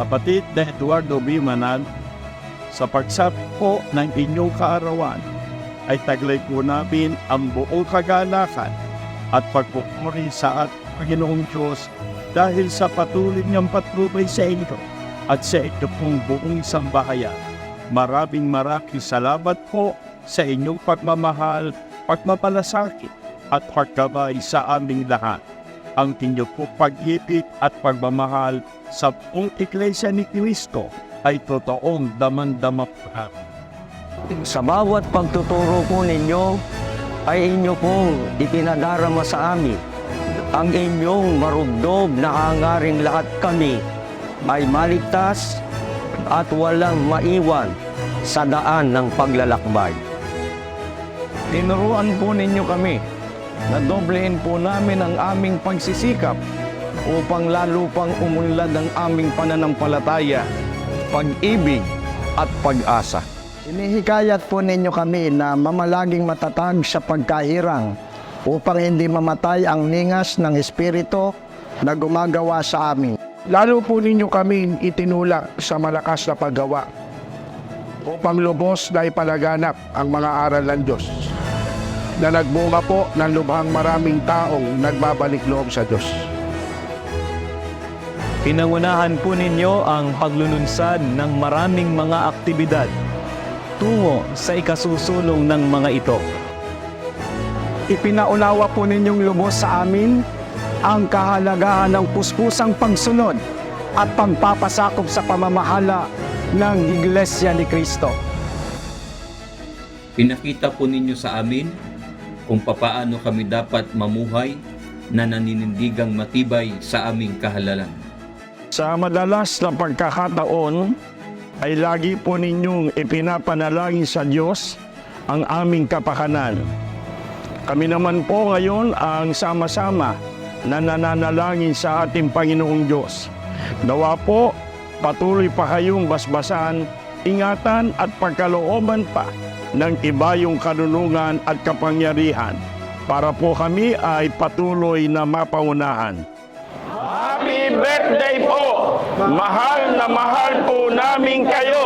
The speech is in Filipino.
Kapatid na Eduardo B. Manan, sa pagsabi po ng inyong kaarawan, ay taglay po namin ang buong kagalakan at pagpupuri sa ating Panginoong Diyos dahil sa patuloy niyang patnubay sa inyo at sa inyo pong buong sambahayan. Maraming salamat po sa inyong pagmamahal, pagmapalasakit at pagkabay sa aming lahat. Ang inyo po pag-ibig at pagmamahal sa buong Iglesia ni Cristo ay totoong daman-dama po namin. Sa bawat pagtuturo po ninyo ay inyo pong ipinadarama sa amin. Ang inyong marugdob na hangaring lahat kami ay maligtas at walang maiwan sa daan ng paglalakbay. Tinuruan po ninyo kami na doblehin po namin ang aming pagsisikap upang lalo pang umunlad ang aming pananampalataya, pag-ibig at pag-asa. Inihikayat po ninyo kami na mamalaging matatag sa pagkahirang upang hindi mamatay ang ningas ng Espiritu na gumagawa sa amin. Lalo po ninyo kami itinulak sa malakas na paggawa upang lubos na ipalaganap ang mga aral ng Diyos na nagbunga po ng lubhang maraming taong nagbabalik loob sa Diyos. Pinangunahan po ninyo ang paglulunsad ng maraming mga aktibidad tungo sa ikasusulong ng mga ito. Ipinaunawa po ninyong lubos sa amin ang kahalagahan ng puspusang pagsunod at pagpapasakop sa pamamahala ng Iglesia ni Cristo. Pinakita po ninyo sa amin kung papaano kami dapat mamuhay na naninindigang matibay sa aming kahalalan. Sa madalas na pagkakataon, ay lagi po ninyong ipinapanalangin sa Diyos ang aming kapakanan. Kami naman po ngayon ang sama-sama na nananalangin sa ating Panginoong Diyos. Nawa po, patuloy pa kayong basbasan, ingatan at pagkalooban pa ng tibayong karunungan at kapangyarihan para po kami ay patuloy na mapaunahan. Happy birthday po! Mahal na mahal po namin kayo!